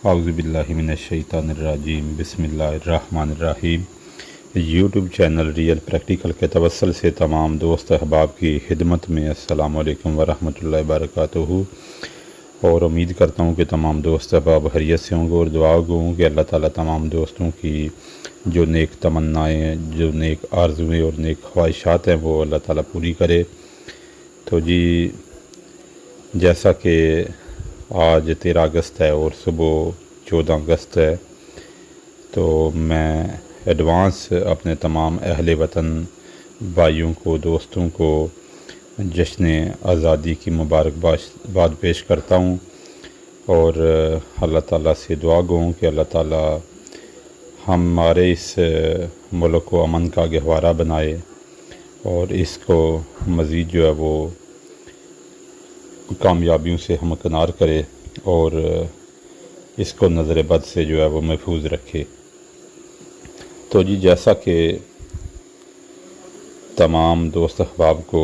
اعوذ باللہ من الشیطان الرجیم بسم اللہ الرحمن الرحیم۔ یوٹیوب چینل ریئل پریکٹیکل کے توسل سے تمام دوست احباب کی خدمت میں السلام علیکم ورحمۃ اللہ وبرکاتہ، اور امید کرتا ہوں کہ تمام دوست احباب خیریت سے ہوں گے، اور دعا گو ہوں کہ اللہ تعالیٰ تمام دوستوں کی جو نیک تمنائیں، جو نیک آرزویں اور نیک خواہشات ہیں وہ اللہ تعالیٰ پوری کرے۔ تو جی، جیسا کہ آج 13 اگست ہے اور صبح 14 اگست ہے، تو میں ایڈوانس اپنے تمام اہل وطن بھائیوں کو، دوستوں کو جشن آزادی کی مبارکباد پیش کرتا ہوں، اور اللہ تعالیٰ سے دعا گو ہوں کہ اللہ تعالیٰ ہمارے اس ملک کو امن کا گہوارہ بنائے، اور اس کو مزید جو ہے وہ کامیابیوں سے ہمکنار کرے، اور اس کو نظر بد سے جو ہے وہ محفوظ رکھے۔ تو جی، جیسا کہ تمام دوست احباب کو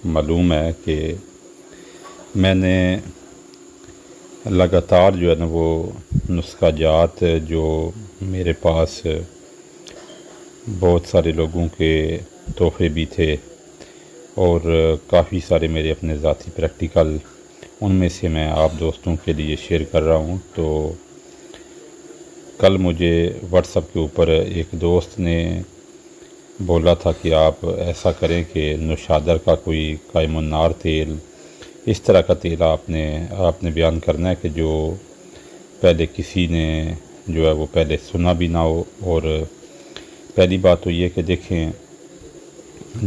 معلوم ہے کہ میں نے لگاتار جو ہے نا وہ نسخہ جات جو میرے پاس بہت سارے لوگوں کے تحفے بھی تھے، اور کافی سارے میرے اپنے ذاتی پریکٹیکل، ان میں سے میں آپ دوستوں کے لیے شیئر کر رہا ہوں۔ تو کل مجھے واٹس ایپ کے اوپر ایک دوست نے بولا تھا کہ آپ ایسا کریں کہ نوشادر کا کوئی قائم النار تیل، اس طرح کا تیل آپ نے بیان کرنا ہے کہ جو پہلے کسی نے جو ہے وہ پہلے سنا بھی نہ ہو۔ اور پہلی بات تو یہ کہ دیکھیں،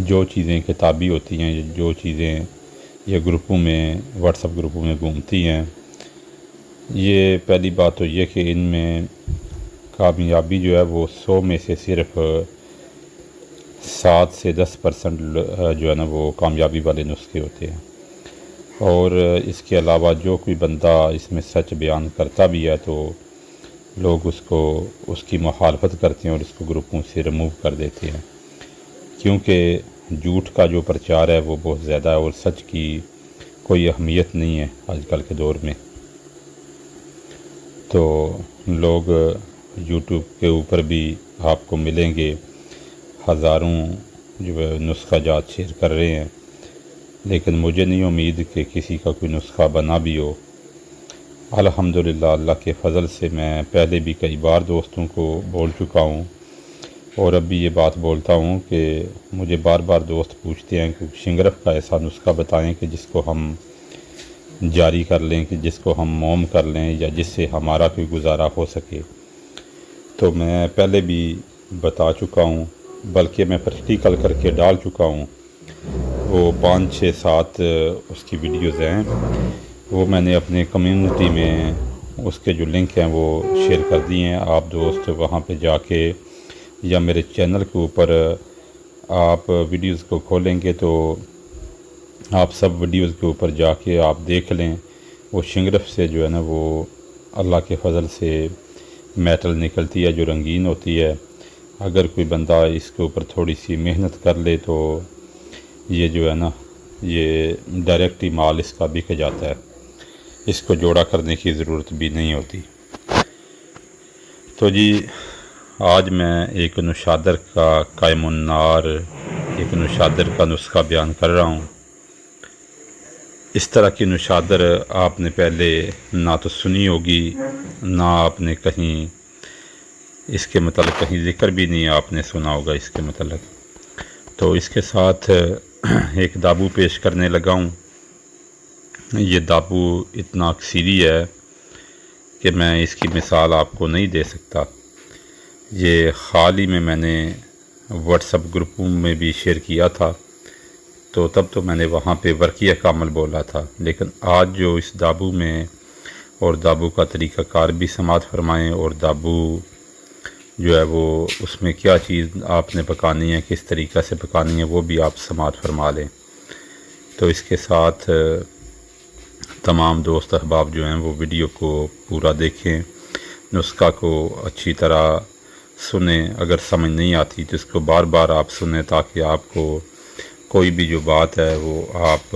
جو چیزیں کتابی ہوتی ہیں، جو چیزیں یہ گروپوں میں، واٹس ایپ گروپوں میں گھومتی ہیں، یہ پہلی بات تو یہ کہ ان میں کامیابی جو ہے وہ 100 میں سے صرف 7 سے 10% جو ہے نا وہ کامیابی والے نسخے ہوتے ہیں، اور اس کے علاوہ جو کوئی بندہ اس میں سچ بیان کرتا بھی ہے تو لوگ اس کی مخالفت کرتے ہیں اور اس کو گروپوں سے ریموو کر دیتے ہیں، کیونکہ جھوٹ کا جو پرچار ہے وہ بہت زیادہ ہے، اور سچ کی کوئی اہمیت نہیں ہے آج کل کے دور میں۔ تو لوگ یوٹیوب کے اوپر بھی آپ کو ملیں گے، ہزاروں جو ہے نسخہ جات شیئر کر رہے ہیں، لیکن مجھے نہیں امید کہ کسی کا کوئی نسخہ بنا بھی ہو۔ الحمدللہ اللہ کے فضل سے میں پہلے بھی کئی بار دوستوں کو بول چکا ہوں، اور اب بھی یہ بات بولتا ہوں کہ مجھے بار بار دوست پوچھتے ہیں کہ شنگرف کا ایسا نسخہ بتائیں کہ جس کو ہم جاری کر لیں، کہ جس کو ہم موم کر لیں، یا جس سے ہمارا کوئی گزارا ہو سکے۔ تو میں پہلے بھی بتا چکا ہوں، بلکہ میں پریکٹیکل کر کے ڈال چکا ہوں، وہ 5 6 7 اس کی ویڈیوز ہیں، وہ میں نے اپنے کمیونٹی میں اس کے جو لنک ہیں وہ شیئر کر دی ہیں۔ آپ دوست وہاں پہ جا کے، یا میرے چینل کے اوپر آپ ویڈیوز کو کھولیں گے تو آپ سب ویڈیوز کے اوپر جا کے آپ دیکھ لیں، وہ شنگرف سے جو ہے نا وہ اللہ کے فضل سے میٹل نکلتی ہے جو رنگین ہوتی ہے۔ اگر کوئی بندہ اس کے اوپر تھوڑی سی محنت کر لے تو یہ جو ہے نا یہ ڈائریکٹ ہی مال اس کا بک جاتا ہے، اس کو جوڑا کرنے کی ضرورت بھی نہیں ہوتی۔ تو جی، آج میں ایک نوشادر کا قائم النار، ایک نوشادر کا نسخہ بیان کر رہا ہوں۔ اس طرح کی نوشادر آپ نے پہلے نہ تو سنی ہوگی، نہ آپ نے کہیں اس کے متعلق کہیں ذکر بھی نہیں آپ نے سنا ہوگا اس کے متعلق۔ تو اس کے ساتھ ایک دابو پیش کرنے لگا ہوں۔ یہ دابو اتنا اکثیری ہے کہ میں اس کی مثال آپ کو نہیں دے سکتا۔ یہ حال ہی میں نے واٹس ایپ گروپوں میں بھی شیئر کیا تھا، تو تب تو میں نے وہاں پہ ورقیہ کامل بولا تھا، لیکن آج جو اس دابو میں، اور دابو کا طریقہ کار بھی سماعت فرمائیں، اور دابو جو ہے وہ اس میں کیا چیز آپ نے پکانی ہے، کس طریقہ سے پکانی ہے، وہ بھی آپ سماعت فرما لیں۔ تو اس کے ساتھ تمام دوست احباب جو ہیں وہ ویڈیو کو پورا دیکھیں، نسخہ کو اچھی طرح سنیں، اگر سمجھ نہیں آتی تو اس کو بار بار آپ سنیں، تاکہ آپ کو کوئی بھی جو بات ہے وہ آپ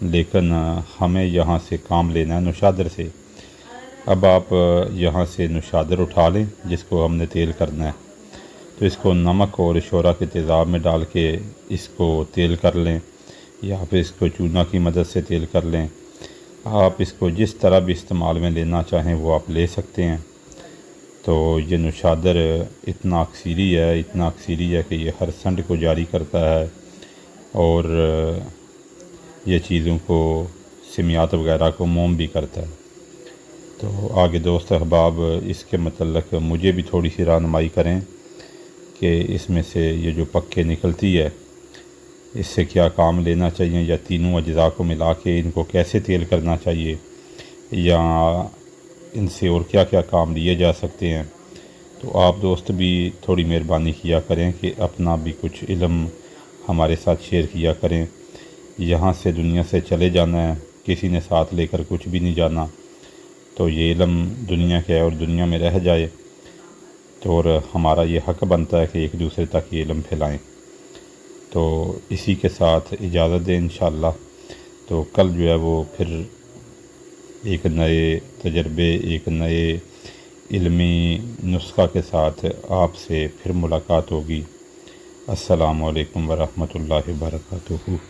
لیکن ہمیں یہاں سے کام لینا ہے نوشادر سے۔ اب آپ یہاں سے نوشادر اٹھا لیں جس کو ہم نے تیل کرنا ہے، تو اس کو نمک اور شورا کے تیزاب میں ڈال کے اس کو تیل کر لیں، یا پھر اس کو چونا کی مدد سے تیل کر لیں۔ آپ اس کو جس طرح بھی استعمال میں لینا چاہیں وہ آپ لے سکتے ہیں۔ تو یہ نوشادر اتنا اکثیری ہے کہ یہ ہر سنڈ کو جاری کرتا ہے، اور یہ چیزوں کو سمیات وغیرہ کو موم بھی کرتا ہے۔ تو آگے دوست احباب اس کے متعلق مجھے بھی تھوڑی سی رہنمائی کریں کہ اس میں سے یہ جو پکے نکلتی ہے اس سے کیا کام لینا چاہیے، یا تینوں اجزاء کو ملا کے ان کو کیسے تیل کرنا چاہیے، یا ان سے اور کیا کیا کام لیے جا سکتے ہیں۔ تو آپ دوست بھی تھوڑی مہربانی کیا کریں کہ اپنا بھی کچھ علم ہمارے ساتھ شیئر کیا کریں۔ یہاں سے دنیا سے چلے جانا ہے، کسی نے ساتھ لے کر کچھ بھی نہیں جانا، تو یہ علم دنیا کے اور دنیا میں رہ جائے، تو اور ہمارا یہ حق بنتا ہے کہ ایک دوسرے تک یہ علم پھیلائیں۔ تو اسی کے ساتھ اجازت دیں انشاءاللہ۔ تو کل جو ہے وہ پھر ایک نئے تجربے، ایک نئے علمی نسخہ کے ساتھ آپ سے پھر ملاقات ہوگی۔ السلام علیکم ورحمۃ اللہ وبرکاتہ۔